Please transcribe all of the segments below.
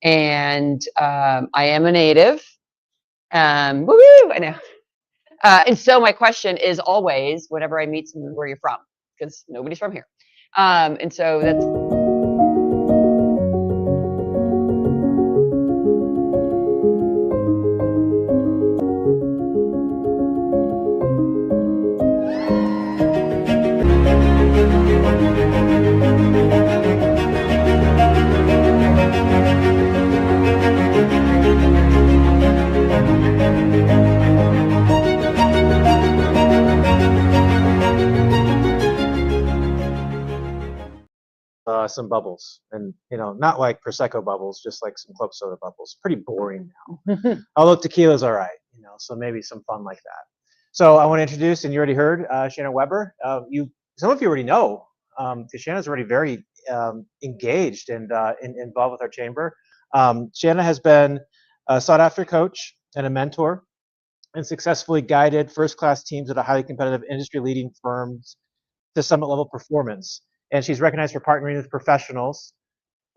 and I am a native. Woo-hoo, I know. And so my question is always, whenever I meet someone, where you're from, because nobody's from here. And so that's some bubbles, and not like prosecco bubbles, just like some club soda bubbles. Pretty boring now. Although tequila's all right, so maybe some fun like that. So I want to introduce, and you already heard, Shannon Weber. Some of you already know, because Shannon's already very engaged and involved with our chamber. Shannon has been a sought-after coach and a mentor, and successfully guided first-class teams at a highly competitive industry-leading firms to summit-level performance. And she's recognized for partnering with professionals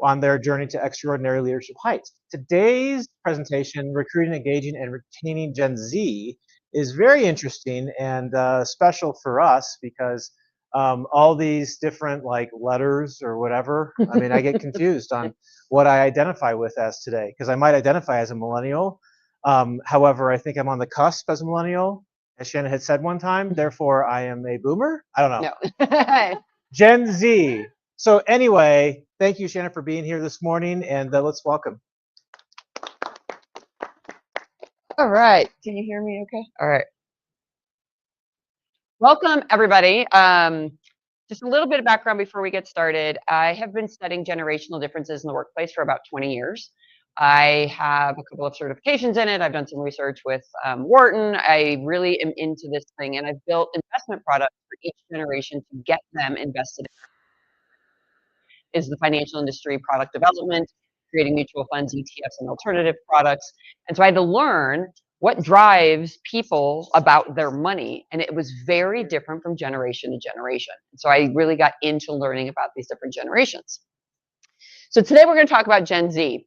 on their journey to extraordinary leadership heights. Today's presentation, Recruiting, Engaging, and Retaining Gen Z, is very interesting and special for us because all these different letters or whatever, I mean, I get confused on what I identify with as today, because I might identify as a millennial. However, I think I'm on the cusp as a millennial, as Shannon had said one time, therefore I am a boomer. I don't know. no. Gen Z. So anyway, thank you, Shannon, for being here this morning, and let's welcome. All right. Can you hear me okay? All right. Welcome, everybody. Just a little bit of background before we get started. I have been studying generational differences in the workplace for about 20 years. I have a couple of certifications in it. I've done some research with Wharton. I really am into this thing, and I've built investment products for each generation to get them invested in. Is the financial industry, product development, creating mutual funds, ETFs, and alternative products. And so I had to learn what drives people about their money, and it was very different from generation to generation. So I really got into learning about these different generations. So today we're going to talk about Gen Z.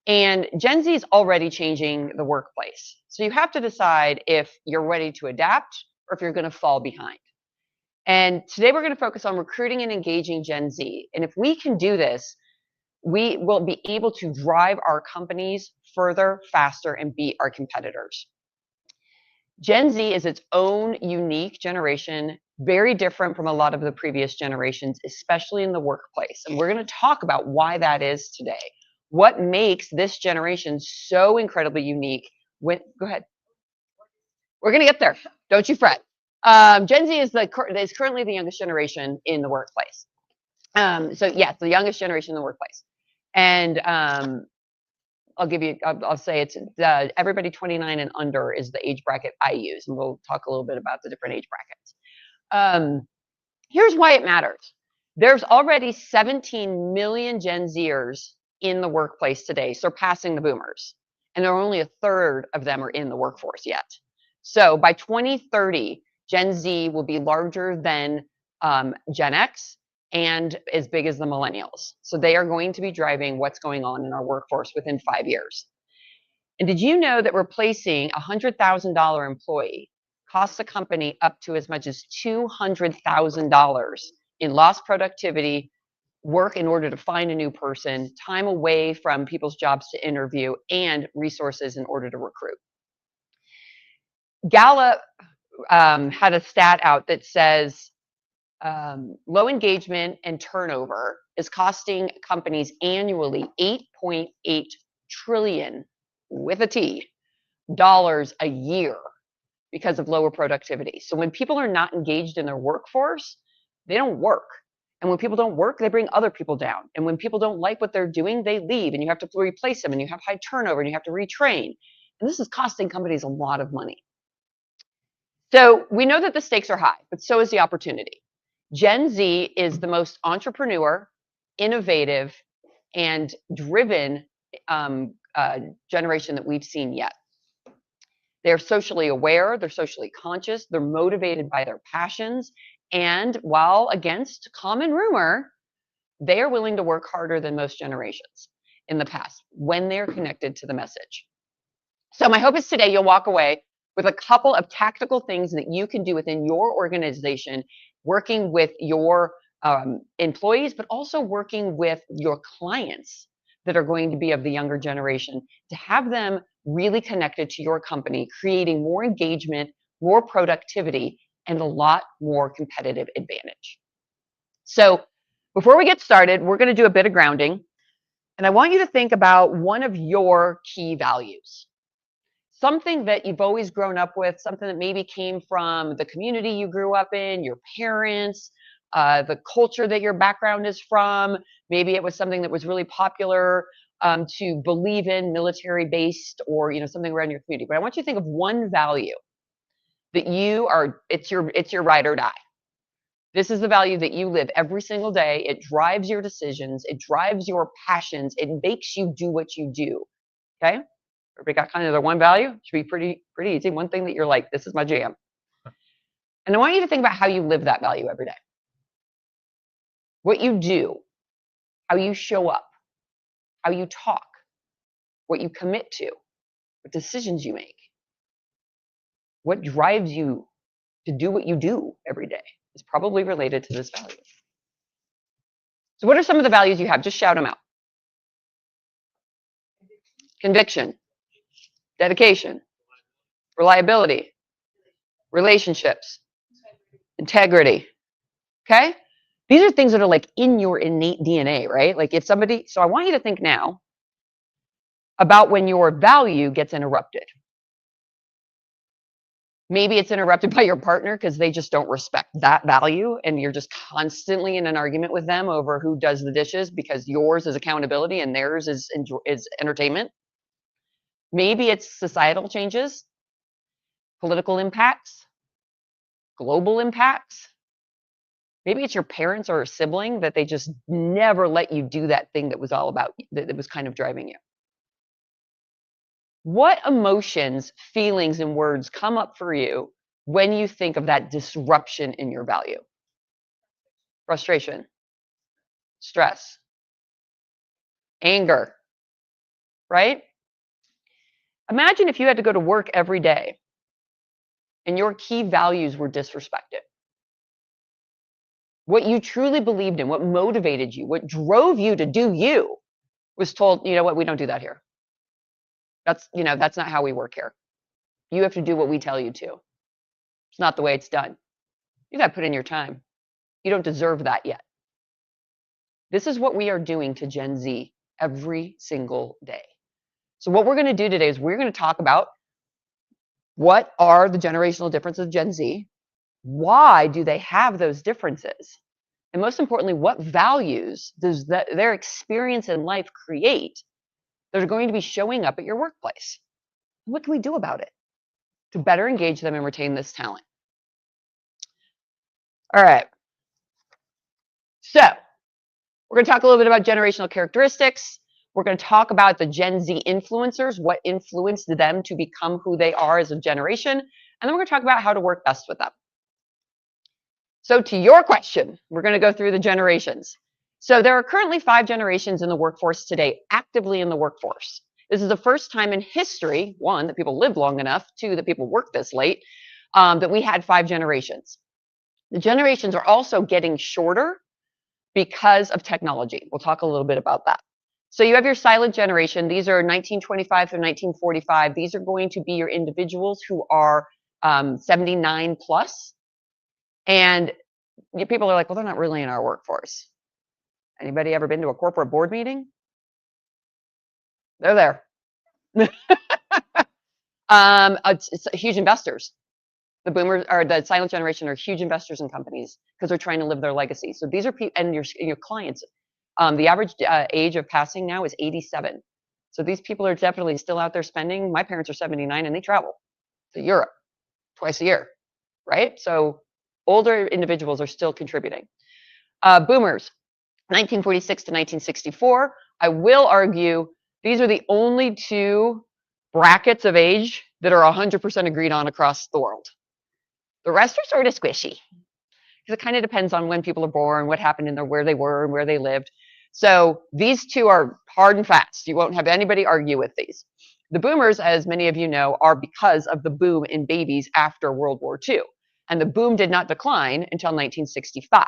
And Gen Z is already changing the workplace. So you have to decide if you're ready to adapt or if you're going to fall behind. And today we're going to focus on recruiting and engaging Gen Z. And if we can do this, we will be able to drive our companies further, faster, and beat our competitors. Gen Z is its own unique generation, very different from a lot of the previous generations, especially in the workplace. And we're going to talk about why that is today. What makes this generation so incredibly unique? Go ahead. We're going to get there. Don't you fret. Gen Z is currently the youngest generation in the workplace. So yes, the youngest generation in the workplace. And I'll say it's everybody 29 and under is the age bracket I use. And we'll talk a little bit about the different age brackets. Here's why it matters. There's already 17 million Gen Zers in the workplace today, surpassing the boomers. And there are only a third of them are in the workforce yet. So by 2030, Gen Z will be larger than Gen X and as big as the millennials. So they are going to be driving what's going on in our workforce within 5 years. And did you know that replacing a $100,000 employee costs a company up to as much as $200,000 in lost productivity, work in order to find a new person, time away from people's jobs to interview, and resources in order to recruit? Gallup had a stat out that says low engagement and turnover is costing companies annually $8.8 trillion with a T dollars a year because of lower productivity. So when people are not engaged in their workforce, they don't work. And when people don't work, they bring other people down. And when people don't like what they're doing, they leave, and you have to replace them, and you have high turnover, and you have to retrain. And this is costing companies a lot of money. So we know that the stakes are high, but so is the opportunity. Gen Z is the most entrepreneur, innovative, and driven generation that we've seen yet. They're socially aware, they're socially conscious, they're motivated by their passions, and while against common rumor, they are willing to work harder than most generations. in the past when they're connected to the message. So my hope is today you'll walk away with a couple of tactical things that you can do within your organization, working with your employees, but also working with your clients that are going to be of the younger generation, to have them really connected to your company, creating more engagement, more productivity, and a lot more competitive advantage. So before we get started, we're going to do a bit of grounding. And I want you to think about one of your key values. Something that you've always grown up with, something that maybe came from the community you grew up in, your parents, the culture that your background is from. Maybe it was something that was really popular to believe in, military-based, or something around your community. But I want you to think of one value that it's your ride or die. This is the value that you live every single day. It drives your decisions. It drives your passions. It makes you do what you do. Okay? Everybody got kind of their one value? It should be pretty easy. One thing that you're like, this is my jam. And I want you to think about how you live that value every day. What you do, how you show up, how you talk, what you commit to, what decisions you make. What drives you to do what you do every day is probably related to this value. So what are some of the values you have? Just shout them out. Conviction, dedication, reliability, relationships, integrity. Okay? These are things that are like in your innate DNA, right? Like so I want you to think now about when your value gets interrupted. Maybe it's interrupted by your partner because they just don't respect that value, and you're just constantly in an argument with them over who does the dishes because yours is accountability and theirs is entertainment. Maybe it's societal changes, political impacts, global impacts. Maybe it's your parents or a sibling that they just never let you do that thing that was all about, that was kind of driving you. What emotions, feelings, and words come up for you when you think of that disruption in your value? Frustration, stress, anger, right? Imagine if you had to go to work every day and your key values were disrespected. What you truly believed in, what motivated you, what drove you to do you was told, you know what, we don't do that here. That's not how we work here. You have to do what we tell you to. It's not the way it's done. You got to put in your time. You don't deserve that yet. This is what we are doing to Gen Z every single day. So what we're going to do today is we're going to talk about what are the generational differences of Gen Z? Why do they have those differences? And most importantly, what values does their experience in life create that are going to be showing up at your workplace? What can we do about it to better engage them and retain this talent? All right. So we're going to talk a little bit about generational characteristics. We're going to talk about the Gen Z influencers, what influenced them to become who they are as a generation. And then we're going to talk about how to work best with them. So to your question, we're going to go through the generations. So there are currently 5 generations in the workforce today, actively in the workforce. This is the first time in history, 1, that people lived long enough, 2, that people worked this late, that we had 5 generations. The generations are also getting shorter because of technology. We'll talk a little bit about that. So you have your silent generation. These are 1925 through 1945. These are going to be your individuals who are 79 plus. And people are like, well, they're not really in our workforce. Anybody ever been to a corporate board meeting? They're there. It's huge investors. The boomers or the silent generation are huge investors in companies because they're trying to live their legacy. So these are people, and your clients. The average age of passing now is 87. So these people are definitely still out there spending. My parents are 79 and they travel to Europe twice a year, right? So older individuals are still contributing. Boomers, 1946 to 1964. I will argue these are the only 2 brackets of age that are 100% agreed on across the world. The rest are sort of squishy because it kind of depends on when people are born, what happened in where they were and where they lived. So these two are hard and fast. You won't have anybody argue with these. The boomers, as many of you know, are because of the boom in babies after World War II. And the boom did not decline until 1965.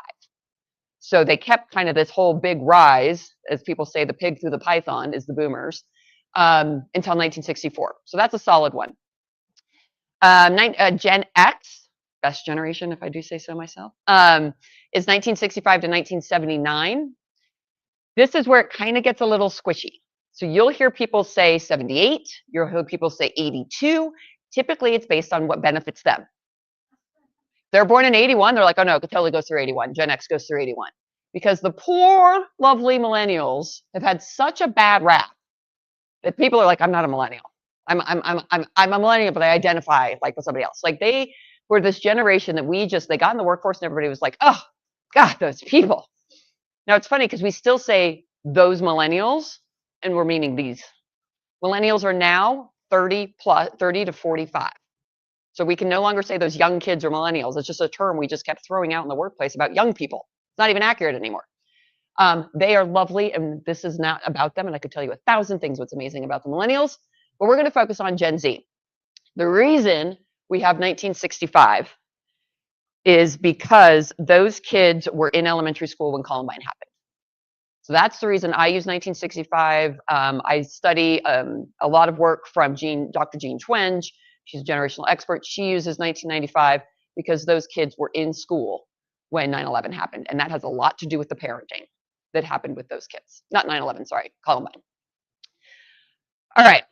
So they kept kind of this whole big rise, as people say, the pig through the python is the boomers, until 1964. So that's a solid one. Gen X, best generation, if I do say so myself, is 1965 to 1979. This is where it kind of gets a little squishy. So you'll hear people say 78, you'll hear people say 82. Typically, it's based on what benefits them. They're born in 81, they're like, oh no, it totally goes through 81. Gen X goes through 81. Because the poor, lovely millennials have had such a bad rap that people are like, I'm not a millennial. I'm a millennial, but I identify like with somebody else. Like they were this generation that they got in the workforce and everybody was like, oh, God, those people. Now it's funny because we still say those millennials and we're meaning these. Millennials are now 30 to 45. So we can no longer say those young kids are millennials. It's just a term we just kept throwing out in the workplace about young people. It's not even accurate anymore. They are lovely, and this is not about them, and I could tell you 1,000 things what's amazing about the millennials, but we're going to focus on Gen Z. The reason we have 1965 is because those kids were in elementary school when Columbine happened. So that's the reason I use 1965. I study a lot of work from Dr. Jean Twenge. She's a generational expert. She uses 1995 because those kids were in school when 9/11 happened, and that has a lot to do with the parenting that happened with those kids. Not 9/11, sorry, Columbine. All right.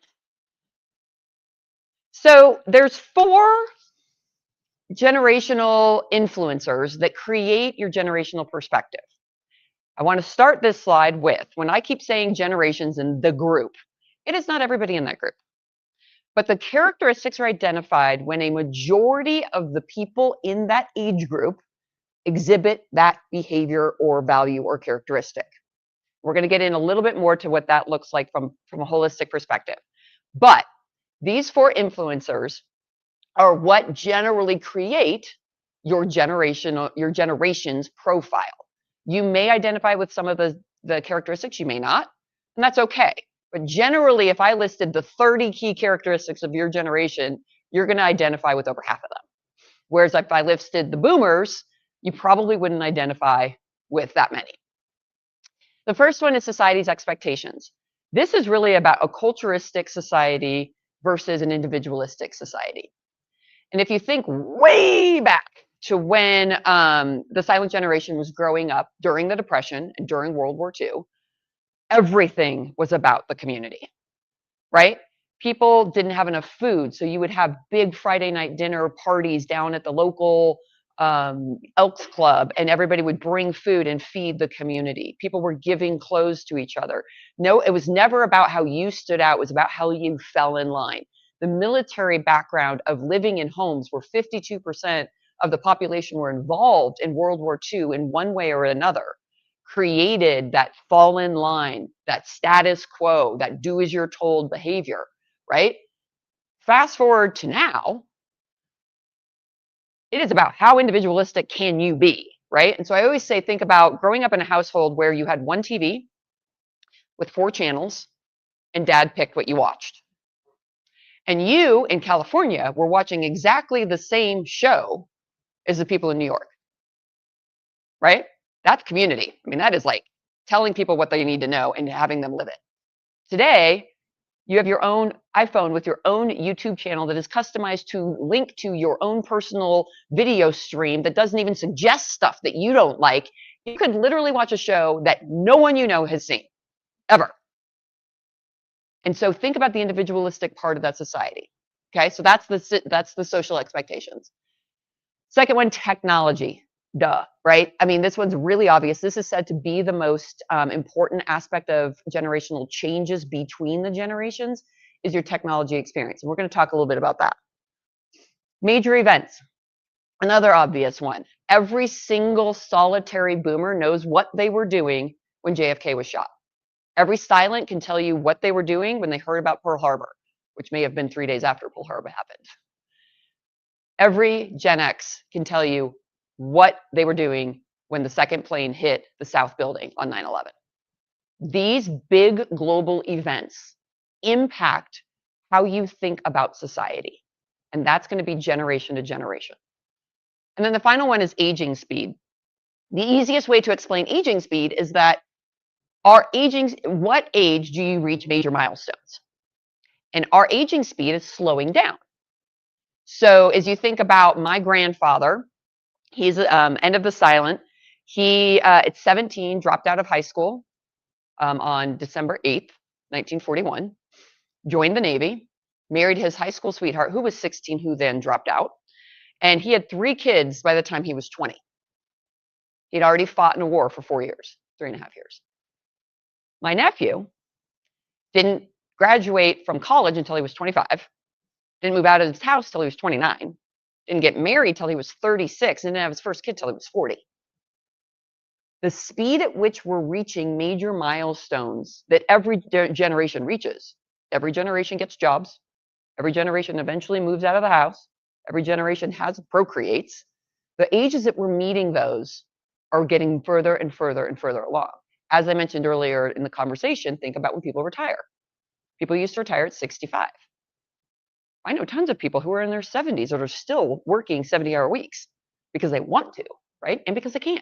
So there's 4 generational influencers that create your generational perspective. I want to start this slide with, when I keep saying generations in the group, it is not everybody in that group. But the characteristics are identified when a majority of the people in that age group exhibit that behavior or value or characteristic. We're going to get in a little bit more to what that looks like from a holistic perspective. But these 4 influencers are what generally create your generation's profile. You may identify with some of the characteristics, you may not, and that's okay. But generally, if I listed the 30 key characteristics of your generation, you're going to identify with over half of them. Whereas if I listed the boomers, you probably wouldn't identify with that many. The first one is society's expectations. This is really about a culturistic society versus an individualistic society. And if you think way back to when the silent generation was growing up during the Depression and during World War II, everything was about the community, right? People didn't have enough food, so you would have big Friday night dinner parties down at the local Elks Club, and everybody would bring food and feed the community. People were giving clothes to each other. No, it was never about how you stood out, it was about how you fell in line. The military background of living in homes where 52% of the population were involved in World War II in one way or another created that fall in line, that status quo, that do as you're told behavior, right? Fast forward to now, it is about how individualistic can you be, right? And so I always say, think about growing up in a household where you had one TV with 4 channels and dad picked what you watched. And you in California were watching exactly the same show as the people in New York, right? That's community. I mean, that is like telling people what they need to know and having them live it. Today, you have your own iPhone with your own YouTube channel that is customized to link to your own personal video stream that doesn't even suggest stuff that you don't like. You could literally watch a show that no one you know has seen, ever. And so think about the individualistic part of that society. Okay, so that's the social expectations. Second one, technology. Duh, right? I mean, this one's really obvious. This is said to be the most important aspect of generational changes between the generations is your technology experience. And we're going to talk a little bit about that. Major events. Another obvious one. Every single solitary boomer knows what they were doing when JFK was shot. Every silent can tell you what they were doing when they heard about Pearl Harbor, which may have been 3 days after Pearl Harbor happened. Every Gen X can tell you what they were doing when the second plane hit the South Building on 9/11. These big global events impact how you think about society. And that's going to be generation to generation. And then the final one is aging speed. The easiest way to explain aging speed is that what age do you reach major milestones? And our aging speed is slowing down. So as you think about my grandfather, he's end of the silent. He at 17 dropped out of high school on December 8th, 1941, joined the Navy, married his high school sweetheart, who was 16, who then dropped out. And he had 3 kids by the time he was 20. He'd already fought in a war for 4 years, 3.5 years. My nephew didn't graduate from college until he was 25, didn't move out of his house till he was 29, didn't get married till he was 36, and didn't have his first kid till he was 40. The speed at which we're reaching major milestones that every generation reaches, every generation gets jobs, every generation eventually moves out of the house, every generation procreates. The ages that we're meeting those are getting further and further and further along. As I mentioned earlier in the conversation, think about when people retire. People used to retire at 65. I know tons of people who are in their 70s that are still working 70-hour weeks because they want to, right? And because they can.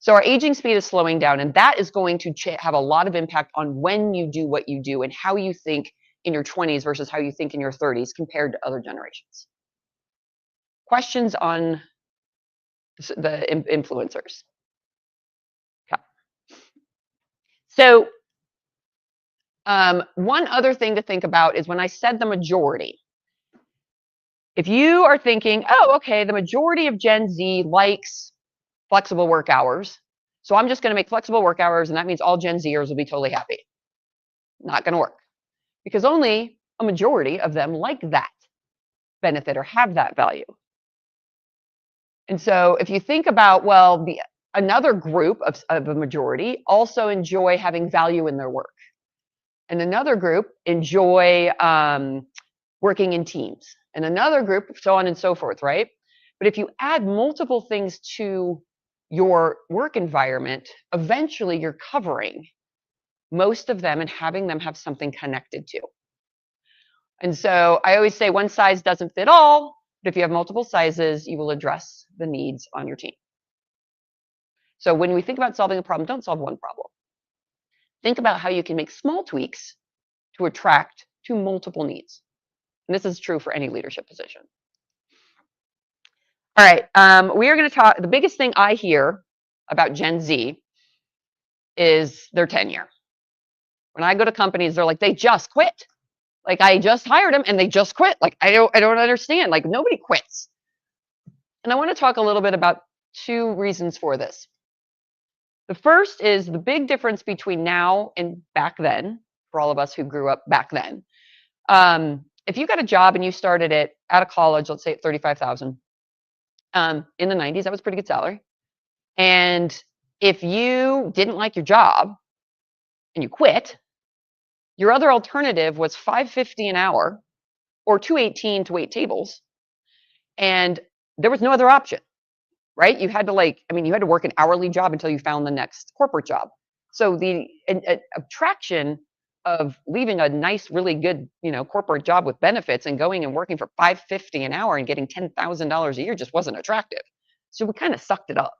So our aging speed is slowing down, and that is going to have a lot of impact on when you do what you do and how you think in your 20s versus how you think in your 30s compared to other generations. Questions on the influencers? Okay. So one other thing to think about is when I said the majority. If you are thinking, oh, okay, the majority of Gen Z likes flexible work hours, so I'm just going to make flexible work hours, and that means all Gen Zers will be totally happy. Not going to work, because only a majority of them like that benefit or have that value. And so if you think about, well, another group of a majority also enjoy having value in their work. And another group enjoy working in teams. And another group, so on and so forth, right? But if you add multiple things to your work environment, eventually you're covering most of them and having them have something connected to. And so I always say one size doesn't fit all, but if you have multiple sizes, you will address the needs on your team. So when we think about solving a problem, don't solve one problem. Think about how you can make small tweaks to attract to multiple needs. And this is true for any leadership position. All right, we are going to talk, the biggest thing I hear about Gen Z is their tenure. When I go to companies, they're like, they just quit. Like, I just hired them and they just quit. Like, I don't understand. Like, nobody quits. And I want to talk a little bit about 2 reasons for this. The first is the big difference between now and back then, for all of us who grew up back then. If you got a job and you started it out of college, let's say at $35,000, in the 90s, that was a pretty good salary. And if you didn't like your job and you quit, your other alternative was $5.50 an hour or $2.18 to wait tables. And there was no other option, right? You had to you had to work an hourly job until you found the next corporate job. So the attraction of leaving a nice, really good, corporate job with benefits and going and working for $5.50 an hour and getting $10,000 a year just wasn't attractive. So we kind of sucked it up.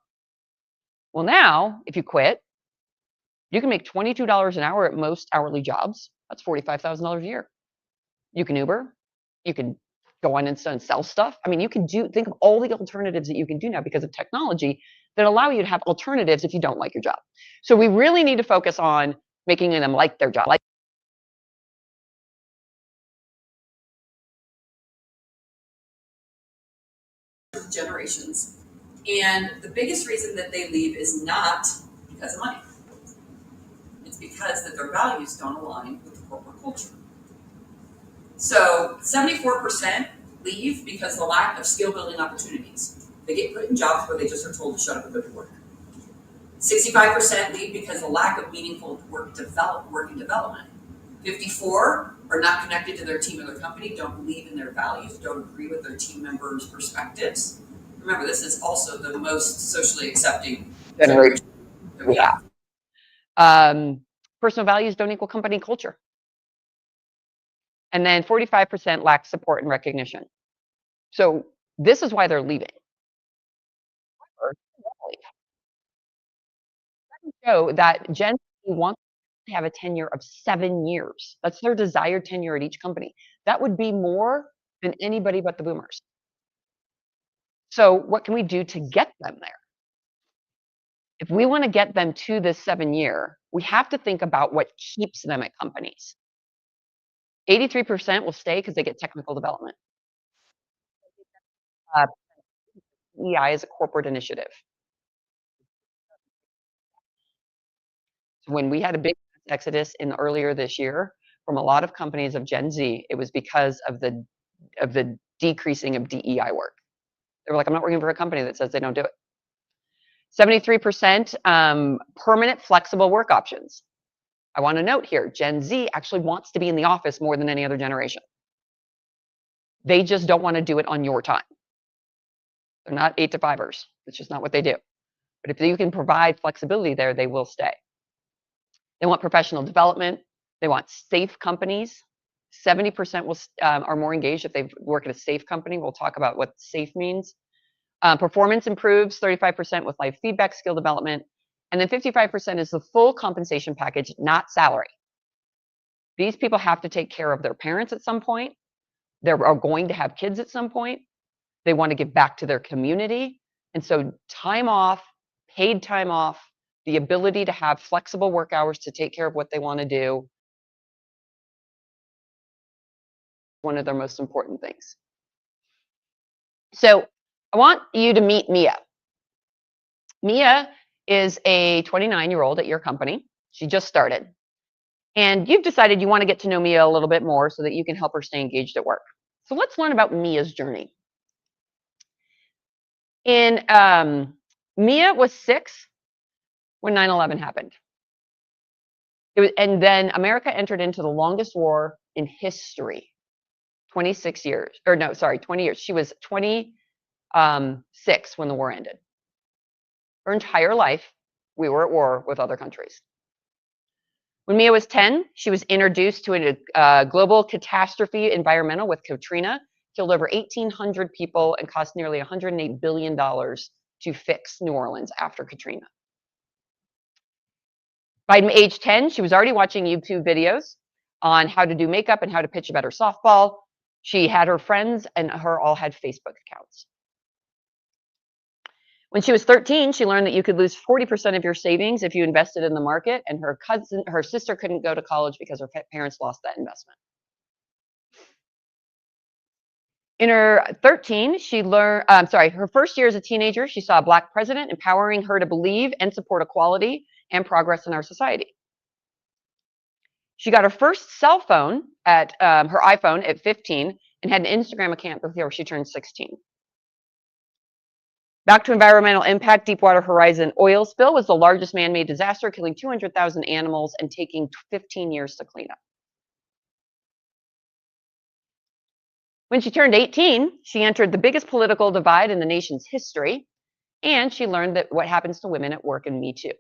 Well, now if you quit, you can make $22 an hour at most hourly jobs. That's $45,000 a year. You can Uber. You can go on Insta and sell stuff. I mean, you can think of all the alternatives that you can do now because of technology that allow you to have alternatives if you don't like your job. So we really need to focus on making them like their job. Generations. And the biggest reason that they leave is not because of money. It's because that their values don't align with the corporate culture. So 74% leave because of the lack of skill building opportunities. They get put in jobs where they just are told to shut up and go to work. 65% leave because of the lack of meaningful work and development. 54 are not connected to their team or their company, don't believe in their values, don't agree with their team members' perspectives. Remember, this is also the most socially accepting generation that we have. Personal values don't equal company culture. And then 45% lack support and recognition. So this is why they're leaving. Show that Gen Z wants to have a tenure of 7 years. That's their desired tenure at each company. That would be more than anybody but the boomers. So what can we do to get them there? If we want to get them to this 7-year, we have to think about what keeps them at companies. 83% will stay because they get technical development. EI is a corporate initiative. So when we had a big exodus earlier this year from a lot of companies of Gen Z, it was because of the decreasing of DEI work. They were like, I'm not working for a company that says they don't do it. 73% permanent flexible work options. I want to note here, Gen Z actually wants to be in the office more than any other generation. They just don't want to do it on your time. They're not 8 to 5ers. It's just not what they do. But if you can provide flexibility there, they will stay. They want professional development. They want safe companies. 70% are more engaged if they work at a safe company. We'll talk about what safe means. Performance improves 35% with life feedback, skill development. And then 55% is the full compensation package, not salary. These people have to take care of their parents at some point. They are going to have kids at some point. They want to give back to their community. And so time off, paid time off, the ability to have flexible work hours to take care of what they want to do, one of their most important things. So I want you to meet Mia. Mia is a 29-year-old at your company. She just started. And you've decided you want to get to know Mia a little bit more so that you can help her stay engaged at work. So let's learn about Mia's journey. Mia was 6 when 9/11 happened. And then America entered into the longest war in history, 26 years, or no, sorry, 20 years. She was 26 when the war ended. Her entire life, we were at war with other countries. When Mia was 10, she was introduced to a global catastrophe environmental with Katrina, killed over 1,800 people and cost nearly $108 billion to fix New Orleans after Katrina. By age 10, she was already watching YouTube videos on how to do makeup and how to pitch a better softball. She had her friends and her all had Facebook accounts. When she was 13, she learned that you could lose 40% of your savings if you invested in the market, and her sister couldn't go to college because her parents lost that investment. In her 13, her first year as a teenager, she saw a Black president empowering her to believe and support equality and progress in our society. She got her first cell phone her iPhone at 15 and had an Instagram account before she turned 16. Back to environmental impact, Deepwater Horizon oil spill was the largest man-made disaster, killing 200,000 animals and taking 15 years to clean up. When she turned 18, she entered the biggest political divide in the nation's history, and she learned that what happens to women at work and Me Too.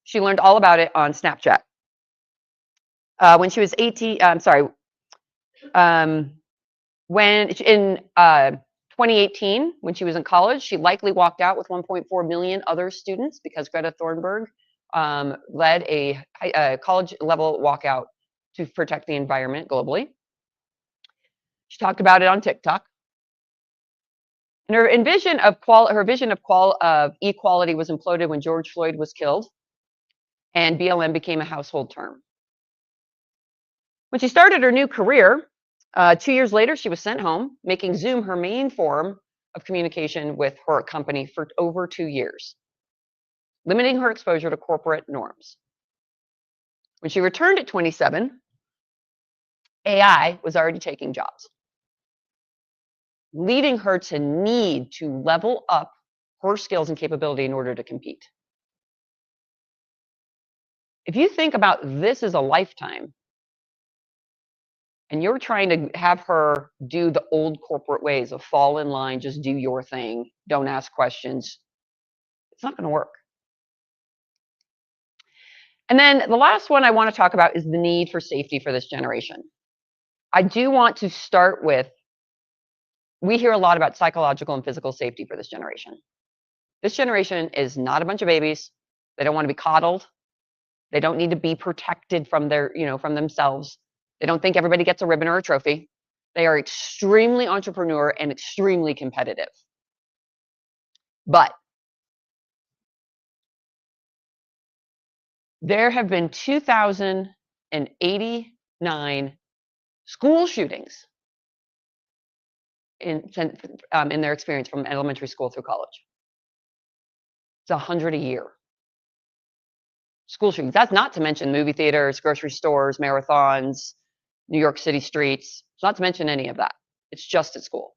She learned all about it on Snapchat. When she was 18, when in 2018, when she was in college, she likely walked out with 1.4 million other students because Greta Thunberg led a college-level walkout to protect the environment globally. She talked about it on TikTok. And her vision of equality was imploded when George Floyd was killed, and BLM became a household term. When she started her new career, 2 years later, she was sent home, making Zoom her main form of communication with her company for over 2 years, limiting her exposure to corporate norms. When she returned at 27, AI was already taking jobs, leading her to need to level up her skills and capability in order to compete. If you think about this as a lifetime, and you're trying to have her do the old corporate ways of fall in line, just do your thing, don't ask questions, it's not going to work. And then the last one I want to talk about is the need for safety for this generation. I do want to start with, we hear a lot about psychological and physical safety for this generation. This generation is not a bunch of babies. They don't want to be coddled. They don't need to be protected from their, from themselves. They don't think everybody gets a ribbon or a trophy. They are extremely entrepreneurial and extremely competitive. But there have been 2,089 school shootings in their experience from elementary school through college. It's 100 a year. School shootings. That's not to mention movie theaters, grocery stores, marathons, New York City streets. It's not to mention any of that. It's just at school.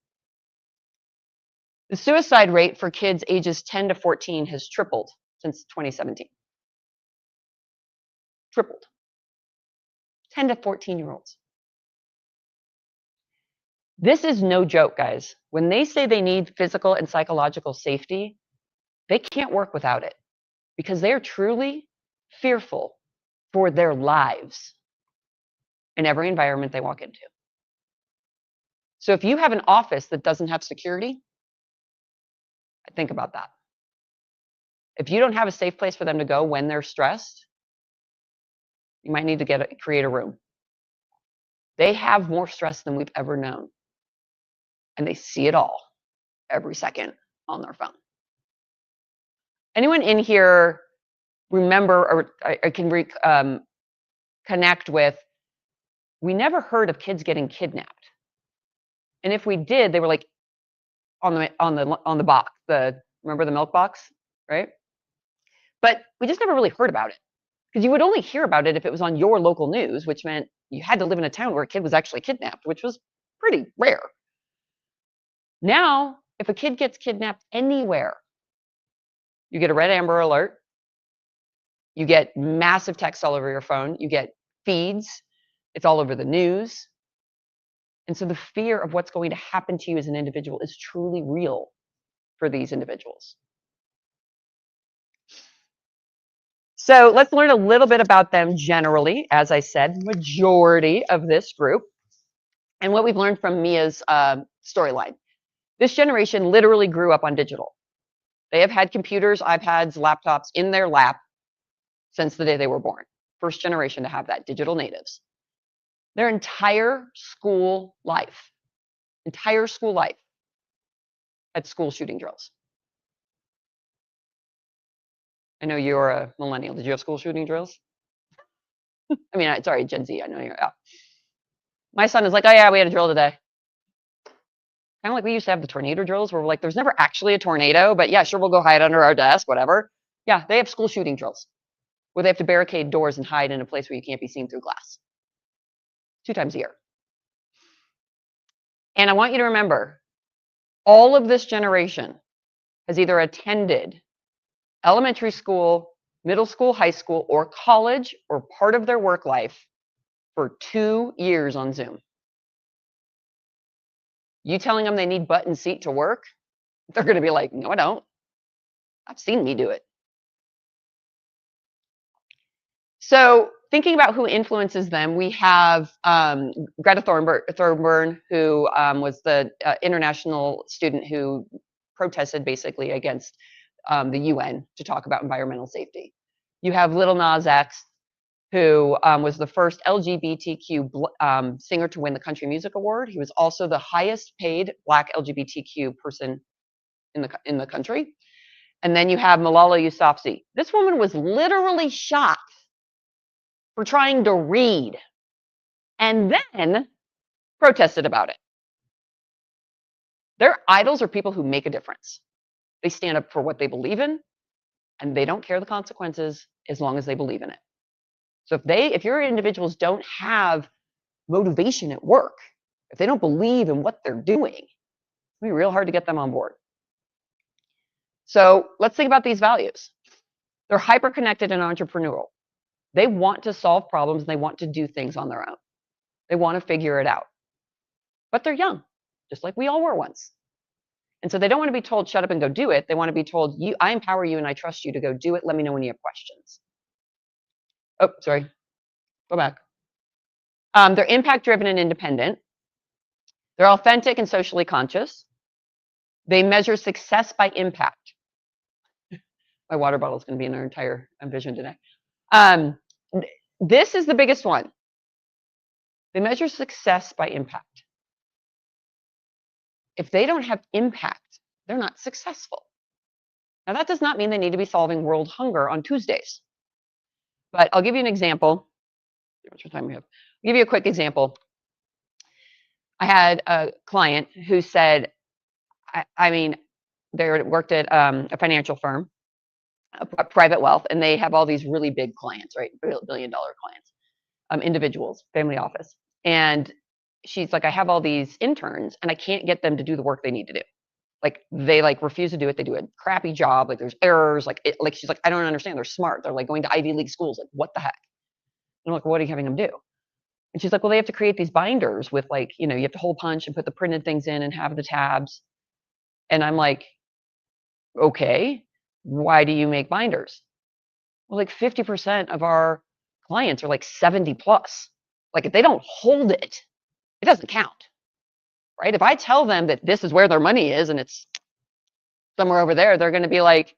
The suicide rate for kids ages 10 to 14 has tripled since 2017. Tripled. 10 to 14-year-olds. This is no joke, guys. When they say they need physical and psychological safety, they can't work without it because they are truly fearful for their lives in every environment they walk into. So if you have an office that doesn't have security, think about that. If you don't have a safe place for them to go when they're stressed, you might need to create a room. They have more stress than we've ever known. And they see it all every second on their phone. Anyone in here remember or can connect with, we never heard of kids getting kidnapped. And if we did, they were like on the box, remember the milk box, right? But we just never really heard about it. Because you would only hear about it if it was on your local news, which meant you had to live in a town where a kid was actually kidnapped, which was pretty rare. Now, if a kid gets kidnapped anywhere, you get a red amber alert, you get massive text all over your phone, you get feeds, it's all over the news. And so the fear of what's going to happen to you as an individual is truly real for these individuals. So let's learn a little bit about them generally. As I said, majority of this group. And what we've learned from Mia's storyline. This generation literally grew up on digital. They have had computers, iPads, laptops in their lap since the day they were born. First generation to have that, digital natives. Their entire school life had school shooting drills. I know you're a millennial. Did you have school shooting drills? I mean, sorry, Gen Z. I know you're out. My son is like, oh yeah, we had a drill today. Kind of like we used to have the tornado drills where we're like, there's never actually a tornado, but yeah, sure, we'll go hide under our desk, whatever. Yeah, they have school shooting drills where they have to barricade doors and hide in a place where you can't be seen through glass. 2 times a year. And I want you to remember, all of this generation has either attended elementary school, middle school, high school, or college, or part of their work life for 2 years on Zoom. You telling them they need butt and seat to work? They're going to be like, no, I don't. I've seen me do it. So thinking about who influences them, we have Greta Thunberg, who was the international student who protested basically against the UN to talk about environmental safety. You have Lil Nas X, who was the first LGBTQ singer to win the Country Music Award. He was also the highest paid Black LGBTQ person in the country. And then you have Malala Yousafzai. This woman was literally shot for trying to read and then protested about it. Their idols are people who make a difference. They stand up for what they believe in, and they don't care the consequences as long as they believe in it. So if your individuals don't have motivation at work, if they don't believe in what they're doing, it's going to be real hard to get them on board. So let's think about these values. They're hyper-connected and entrepreneurial. They want to solve problems, and they want to do things on their own. They want to figure it out. But they're young, just like we all were once. And so they don't want to be told, shut up and go do it. They want to be told, I empower you and I trust you to go do it. Let me know when you have questions. Oh, sorry. Go back. They're impact driven and independent. They're authentic and socially conscious. They measure success by impact. My water bottle is going to be in our entire vision today. This is the biggest one. They measure success by impact. If they don't have impact, they're not successful. Now, that does not mean they need to be solving world hunger on Tuesdays. But I'll give you an example. How much time we have? I'll give you a quick example. I had a client who said, they worked at a financial firm, a private wealth, and they have all these really big clients, right? Billion-dollar clients, individuals, family office. And she's like, I have all these interns and I can't get them to do the work they need to do. Like they refuse to do it. They do a crappy job. Like there's errors. She's like, I don't understand. They're smart. They're like going to Ivy League schools. Like what the heck? And I'm like, what are you having them do? And she's like, well, they have to create these binders with you have to hole punch and put the printed things in and have the tabs. And I'm like, okay, why do you make binders? Well, 50% of our clients are 70 plus. If they don't hold it, it doesn't count, right? If I tell them that this is where their money is and it's somewhere over there, they're going to be like,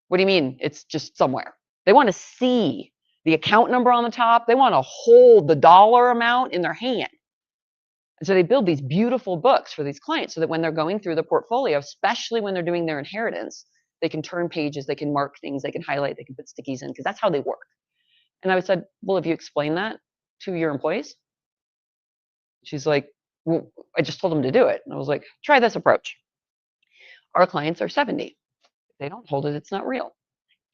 what do you mean? It's just somewhere. They want to see the account number on the top. They want to hold the dollar amount in their hand. And so they build these beautiful books for these clients so that when they're going through the portfolio, especially when they're doing their inheritance, they can turn pages, they can mark things, they can highlight, they can put stickies in, because that's how they work. And I said, well, have you explained that to your employees? She's like, well, I just told them to do it. And I was like, try this approach. Our clients are 70. If they don't hold it, it's not real.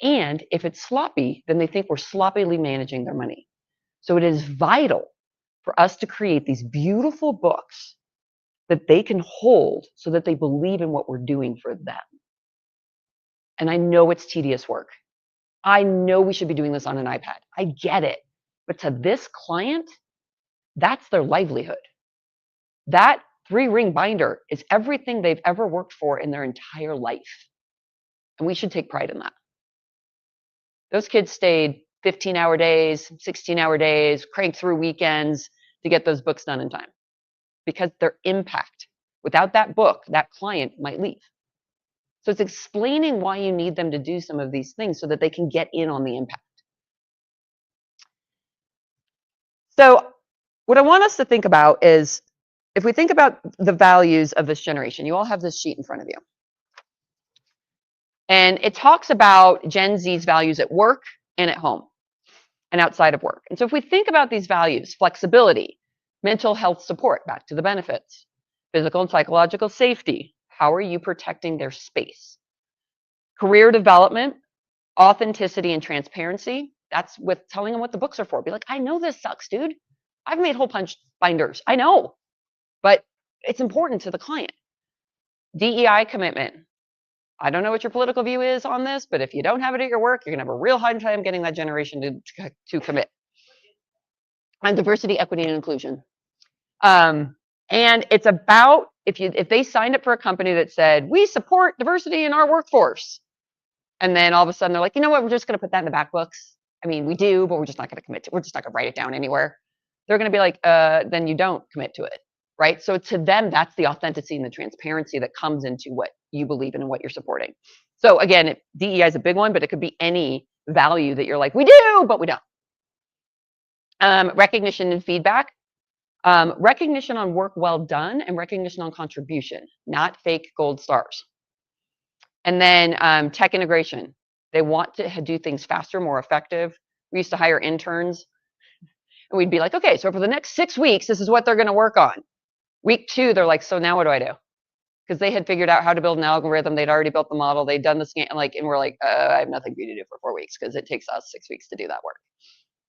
And if it's sloppy, then they think we're sloppily managing their money. So it is vital for us to create these beautiful books that they can hold so that they believe in what we're doing for them. And I know it's tedious work. I know we should be doing this on an iPad. I get it. But to this client, that's their livelihood. That 3-ring binder is everything they've ever worked for in their entire life. And we should take pride in that. Those kids stayed 15-hour days, 16-hour days, cranked through weekends to get those books done in time because their impact. Without that book, that client might leave. So it's explaining why you need them to do some of these things so that they can get in on the impact. So what I want us to think about is, if we think about the values of this generation, you all have this sheet in front of you. And it talks about Gen Z's values at work and at home and outside of work. And so if we think about these values, flexibility, mental health support, back to the benefits, physical and psychological safety, how are you protecting their space? Career development, authenticity and transparency, that's with telling them what the books are for. Be like, I know this sucks, dude. I've made hole punch binders. I know, but it's important to the client. DEI commitment. I don't know what your political view is on this, but if you don't have it at your work, you're gonna have a real hard time getting that generation to commit. And diversity, equity, and inclusion. And it's about, if they signed up for a company that said, we support diversity in our workforce, and then all of a sudden they're like, you know what, we're just gonna put that in the back books. I mean, we do, but we're just not gonna commit to it. We're just not gonna write it down anywhere. They're gonna be like, then you don't commit to it, right? So to them, that's the authenticity and the transparency that comes into what you believe in and what you're supporting. So again, DEI is a big one, but it could be any value that you're like, we do, but we don't. Recognition and feedback. Recognition on work well done and recognition on contribution, not fake gold stars. And then tech integration. They want to do things faster, more effective. We used to hire interns and we'd be like, okay, so for the next 6 weeks, this is what they're gonna work on. Week 2, they're like, so now what do I do? Because they had figured out how to build an algorithm. They'd already built the model. They'd done the scan, and we're like, I have nothing for you to do for 4 weeks because it takes us 6 weeks to do that work.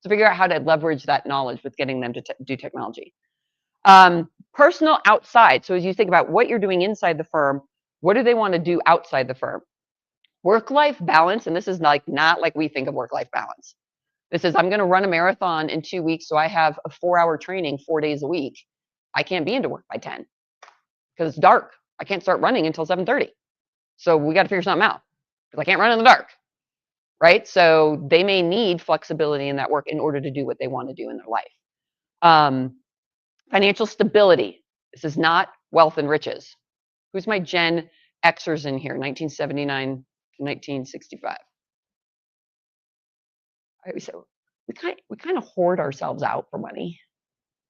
So figure out how to leverage that knowledge with getting them to do technology. Personal outside. So as you think about what you're doing inside the firm, what do they want to do outside the firm? Work-life balance, and this is not like we think of work-life balance. This is, I'm going to run a marathon in 2 weeks, so I have a 4-hour training 4 days a week. I can't be into work by 10 because it's dark. I can't start running until 7:30. So we got to figure something out because I can't run in the dark, right? So they may need flexibility in that work in order to do what they want to do in their life. Financial stability. This is not wealth and riches. Who's my Gen Xers in here? 1979 to 1965. So we kind of hoard ourselves out for money.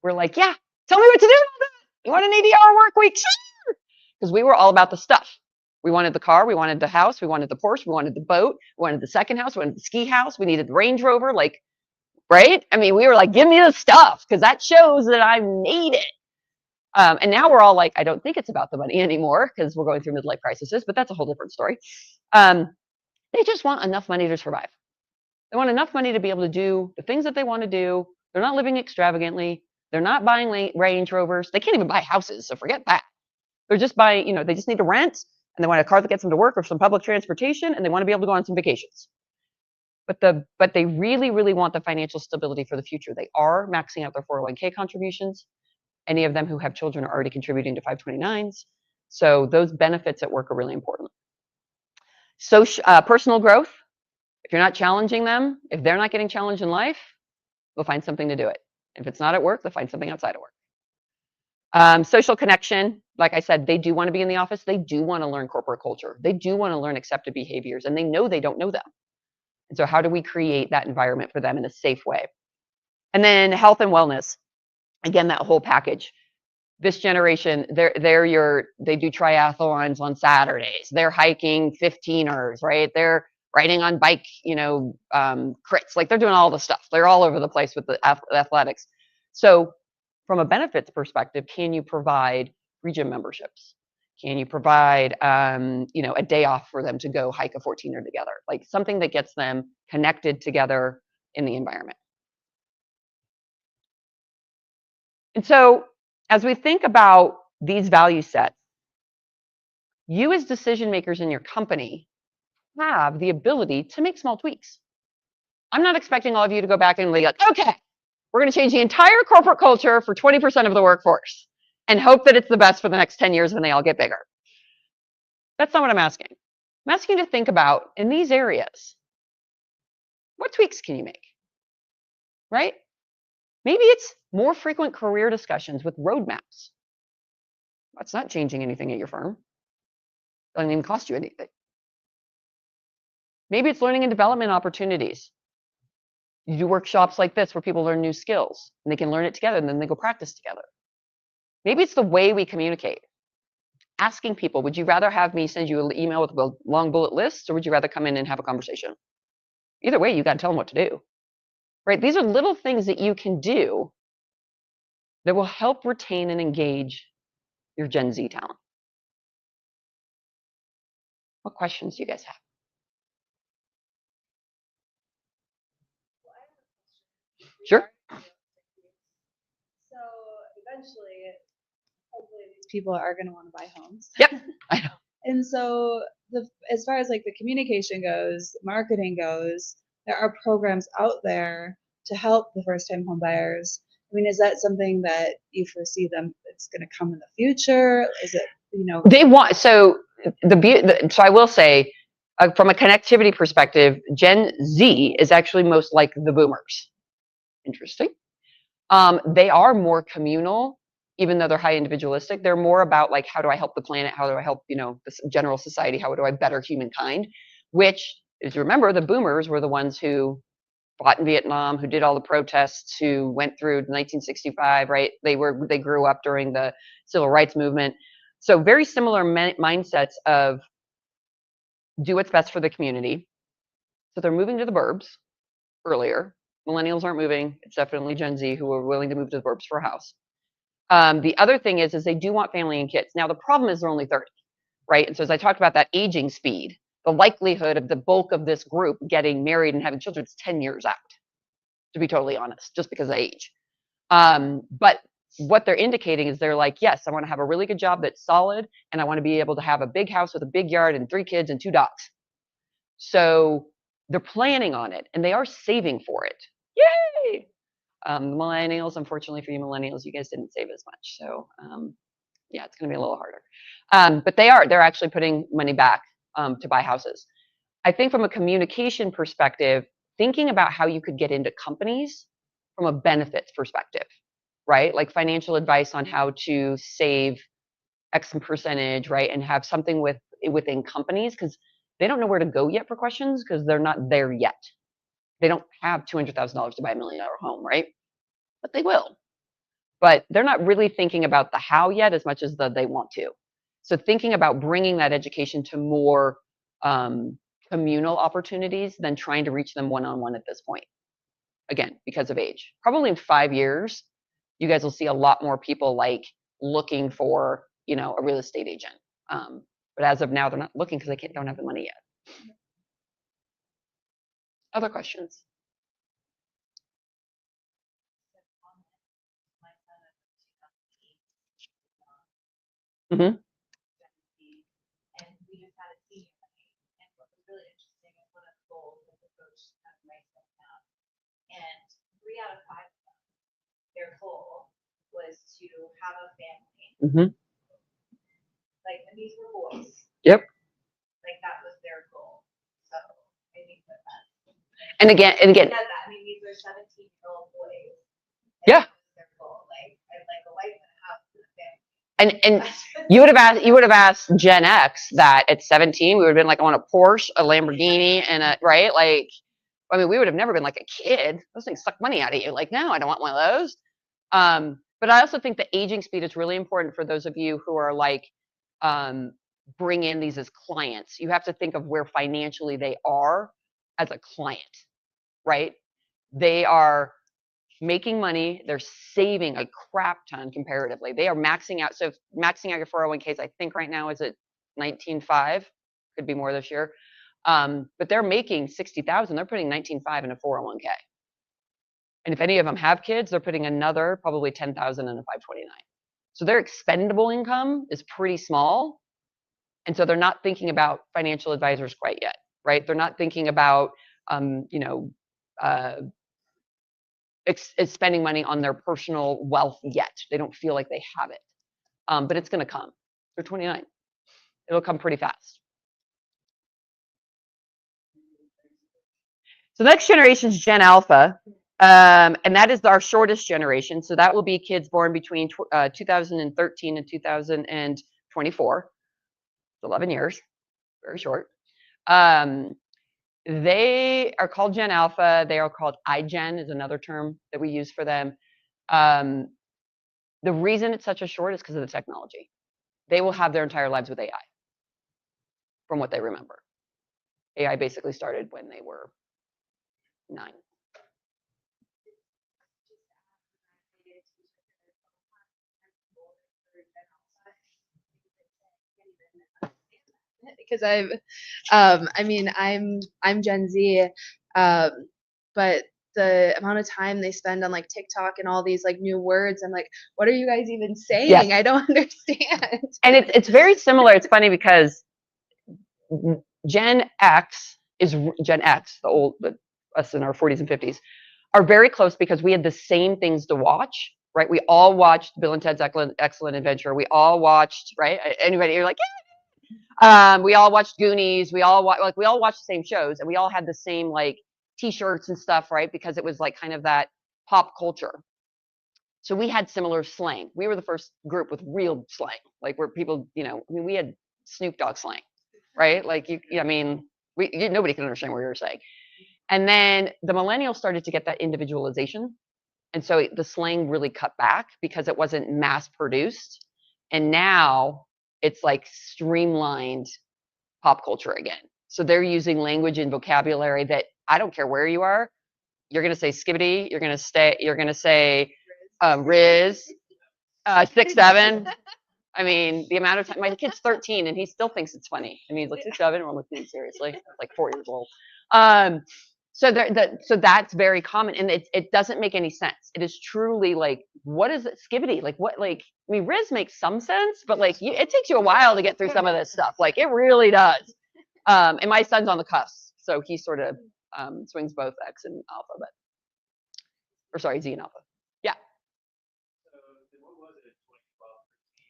We're like, yeah, tell me what to do. You want an 80-hour work week? Sure. Because we were all about the stuff. We wanted the car, we wanted the house, we wanted the Porsche, we wanted the boat, we wanted the second house, we wanted the ski house, we needed the Range Rover, like, right? I mean, we were like, give me the stuff, because that shows that I made it. And now we're all like, I don't think it's about the money anymore, because we're going through midlife crises, but that's a whole different story. They just want enough money to survive. They want enough money to be able to do the things that they want to do. They're not living extravagantly. They're not buying Range Rovers. They can't even buy houses, so forget that. They're just buying, they just need to rent, and they want a car that gets them to work or some public transportation, and they want to be able to go on some vacations. But they really, really want the financial stability for the future. They are maxing out their 401k contributions. Any of them who have children are already contributing to 529s. So those benefits at work are really important. Personal growth. If you're not challenging them, if they're not getting challenged in life, they'll find something to do it. If it's not at work, they'll find something outside of work. Social connection, like I said, they do want to be in the office. They do want to learn corporate culture. They do want to learn accepted behaviors, and they know they don't know them. And so how do we create that environment for them in a safe way? And then health and wellness. Again, that whole package. This generation, they do triathlons on Saturdays. They're hiking 15ers, right? They're riding on bike, crits. Like, they're doing all the stuff. They're all over the place with the athletics. So from a benefits perspective, can you provide free gym memberships? Can you provide, a day off for them to go hike a 14er together? Like, something that gets them connected together in the environment. And so as we think about these value sets, you as decision makers in your company have the ability to make small tweaks. I'm not expecting all of you to go back and be like, okay, we're going to change the entire corporate culture for 20% of the workforce and hope that it's the best for the next 10 years when they all get bigger. That's not what I'm asking. I'm asking you to think about, in these areas, what tweaks can you make, right? Maybe it's more frequent career discussions with roadmaps. That's not changing anything at your firm. It doesn't even cost you anything. Maybe it's learning and development opportunities. You do workshops like this where people learn new skills and they can learn it together and then they go practice together. Maybe it's the way we communicate. Asking people, would you rather have me send you an email with a long bullet list, or would you rather come in and have a conversation? Either way, you got to tell them what to do. Right? These are little things that you can do that will help retain and engage your Gen Z talent. What questions do you guys have? Sure. So eventually, hopefully, these people are going to want to buy homes. Yep, I know. And so, as far as like the communication goes, marketing goes, there are programs out there to help the first-time home buyers. I mean, is that something that you foresee them? It's going to come in the future? Is it, They want, so so I will say, from a connectivity perspective, Gen Z is actually most like the boomers. Interesting. They are more communal, even though they're high individualistic. They're more about, like, how do I help the planet? How do I help, the general society? How do I better humankind? Which, as you remember, the boomers were the ones who fought in Vietnam, who did all the protests, who went through 1965, right? They grew up during the civil rights movement. So very similar mindsets of do what's best for the community. So they're moving to the burbs earlier. Millennials aren't moving. It's definitely Gen Z who are willing to move to the burbs for a house. The other thing is they do want family and kids. Now, the problem is they're only 30, right? And so as I talked about that aging speed, the likelihood of the bulk of this group getting married and having children is 10 years out, to be totally honest, just because of age. But what they're indicating is they're like, yes, I want to have a really good job that's solid, and I want to be able to have a big house with a big yard and 3 kids and 2 dogs. So they're planning on it and they are saving for it. Yay! Millennials, unfortunately for you millennials, you guys didn't save as much. So yeah, it's going to be a little harder. But they're actually putting money back to buy houses. I think from a communication perspective, thinking about how you could get into companies from a benefits perspective, right? Like financial advice on how to save X percentage, right? And have something within companies, because they don't know where to go yet for questions because they're not there yet. They don't have $200,000 to buy $1 million home, right? But they will. But they're not really thinking about the how yet as much as they want to. So thinking about bringing that education to more communal opportunities than trying to reach them one-on-one at this point. Again, because of age. Probably in 5 years, you guys will see a lot more people like looking for, a real estate agent. But as of now, they're not looking because they don't have the money yet. Other questions? Mm-hmm. And we just had a senior night, and what was really interesting is one of the goals that the coach kind of writes them down. And 3 out of 5 of them, their goal was to have a family. Mm-hmm. Like, and these were boys. Yep. Like that was their goal. So I think that's. And again. Said that. I mean, these were 17-year-old boys. Yeah. Their goal, like a wife and a house and a family. And you would have asked Gen X that at 17, we would have been like, I want a Porsche, a Lamborghini, and right? Like, I mean, we would have never been like a kid. Those things suck money out of you. Like, no, I don't want one of those. But I also think the aging speed is really important for those of you who are like, bring in these as clients. You have to think of where financially they are as a client, right? They are making money, they're saving a crap ton comparatively. They are maxing out. So maxing out your 401ks, I think right now is at 19.5, could be more this year. But they're making 60,000. They're putting 19.5 in a 401k. And if any of them have kids, they're putting another probably 10,000 in a 529. So their expendable income is pretty small. And so they're not thinking about financial advisors quite yet, right? They're not thinking about, spending money on their personal wealth yet. They don't feel like they have it. But it's going to come. They're 29. It'll come pretty fast. So the next generation is Gen Alpha. And that is our shortest generation. So that will be kids born between 2013 and 2024. 11 years, very short. They are called Gen Alpha. They are called iGen is another term that we use for them. The reason it's such a short is because of the technology. They will have their entire lives with AI, from what they remember. AI basically started when they were 9. Because I'm Gen Z, but the amount of time they spend on like TikTok and all these like new words, I'm like, what are you guys even saying? Yes. I don't understand. And it's very similar. It's funny because Gen X, us in our 40s and 50s, are very close because we had the same things to watch, right? We all watched Bill and Ted's Excellent Adventure. We all watched, right? Anybody, you're like, yeah. We all watched Goonies. We all watched the same shows, and we all had the same like T-shirts and stuff, right? Because it was like kind of that pop culture. So we had similar slang. We were the first group with real slang, like where people, we had Snoop Dogg slang, right? Like nobody can understand what you were saying. And then the millennials started to get that individualization. And so the slang really cut back because it wasn't mass produced. And now it's like streamlined pop culture again. So they're using language and vocabulary that I don't care where you are. You're going to say skibbity. You're going to say Riz, 6'7". I mean, the amount of time, my kid's 13 and he still thinks it's funny. I mean, he's like 6'7", and I'm like, seriously, it's like 4 years old. So that's very common, and it doesn't make any sense. It is truly like, what is it, skibbity? Like what? Like, I mean, Riz makes some sense, but like it takes you a while to get through some of this stuff. Like it really does. And my son's on the cusp, so he's sort of swings both X and alpha, but, or sorry, Z and alpha. Yeah. So then what was it in 2012, 13?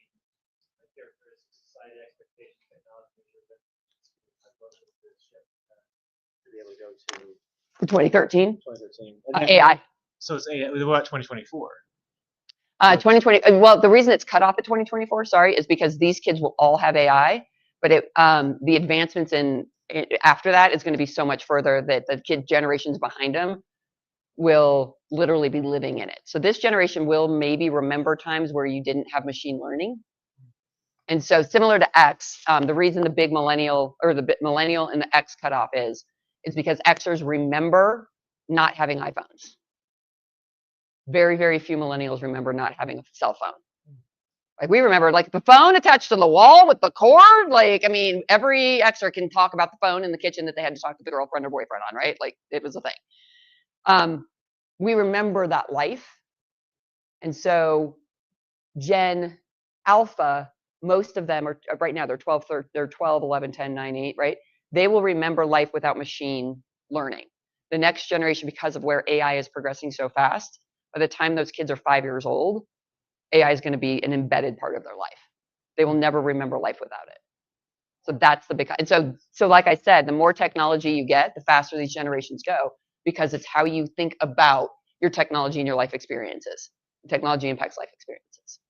The characteristics, society expectations, technology, that this shift to be able to go to 2013. 2013. AI. So it's AI. What about 2024? 2020. Well, the reason it's cut off at 2024, sorry, is because these kids will all have AI, but the advancements in after that is going to be so much further that the kid generations behind them will literally be living in it. So this generation will maybe remember times where you didn't have machine learning. And so similar to X, the reason the big millennial or the millennial and the X cutoff is because Xers remember not having iPhones. Very, very few millennials remember not having a cell phone. Like we remember like the phone attached to the wall with the cord. Like, I mean, every Xer can talk about the phone in the kitchen that they had to talk to the girlfriend or boyfriend on, right? Like it was a thing. We remember that life. And so Gen Alpha, most of them are right now, they're 12, 11, 10, 9, 8, right? They will remember life without machine learning. The next generation, because of where AI is progressing so fast, by the time those kids are 5 years old, AI is going to be an embedded part of their life. They will never remember life without it. So that's the big, and so like I said, the more technology you get, the faster these generations go, because it's how you think about your technology and your life experiences. Technology impacts life experiences.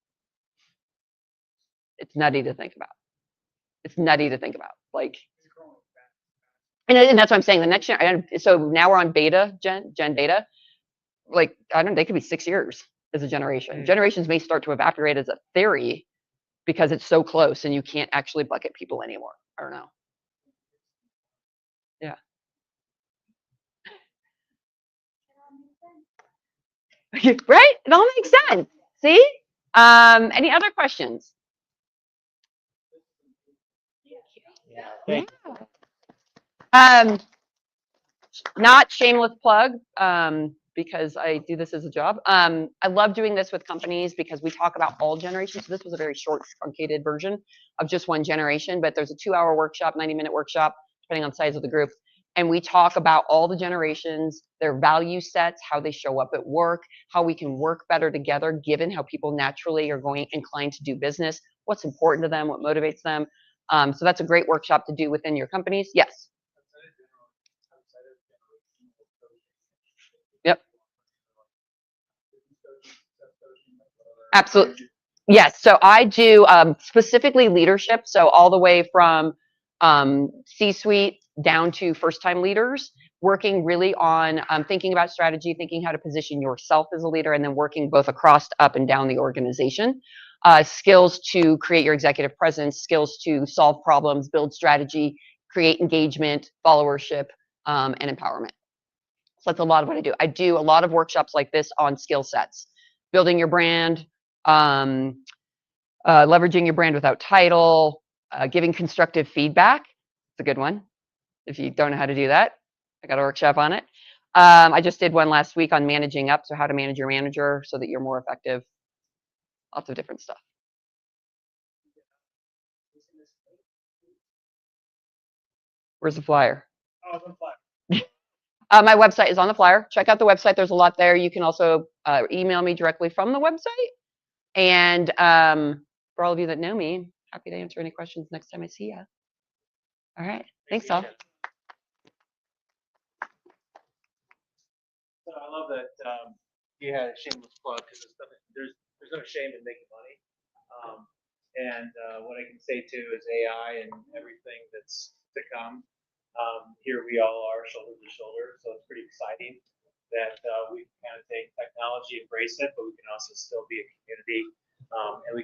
It's nutty to think about. It's nutty to think about. Like, and that's what I'm saying. The next gen, so now we're on beta, gen beta. Like, I don't know, they could be 6 years as a generation. Generations may start to evaporate as a theory because it's so close and you can't actually bucket people anymore. I don't know. Yeah. Right? It all makes sense. See? Any other questions? Yeah. Not shameless plug, because I do this as a job. I love doing this with companies because we talk about all generations. So this was a very short, truncated version of just one generation, but there's a 2-hour workshop, 90-minute workshop, depending on the size of the group. And we talk about all the generations, their value sets, how they show up at work, how we can work better together, given how people naturally are inclined to do business, what's important to them, what motivates them. So that's a great workshop to do within your companies. Yes. Yep. Absolutely. Yes. So I do specifically leadership. So all the way from C-suite down to first-time leaders, working really on thinking about strategy, thinking how to position yourself as a leader, and then working both across, up, and down the organization. Skills to create your executive presence, skills to solve problems, build strategy, create engagement, followership, and empowerment. So that's a lot of what I do. I do a lot of workshops like this on skill sets, building your brand, leveraging your brand without title, giving constructive feedback. It's a good one. If you don't know how to do that, I got a workshop on it. I just did one last week on managing up, so how to manage your manager so that you're more effective. Lots of different stuff. Where's the flyer? Oh, the flyer. My website is on the flyer. Check out the website. There's a lot there. You can also email me directly from the website. And for all of you that know me, happy to answer any questions next time I see you. All right. Thanks, all. So I love that you had a shameless plug because there's no shame in making money. And what I can say too is AI and everything that's to come. Here we all are shoulder to shoulder, so it's pretty exciting that we can kind of take technology, embrace it, but we can also still be a community, and we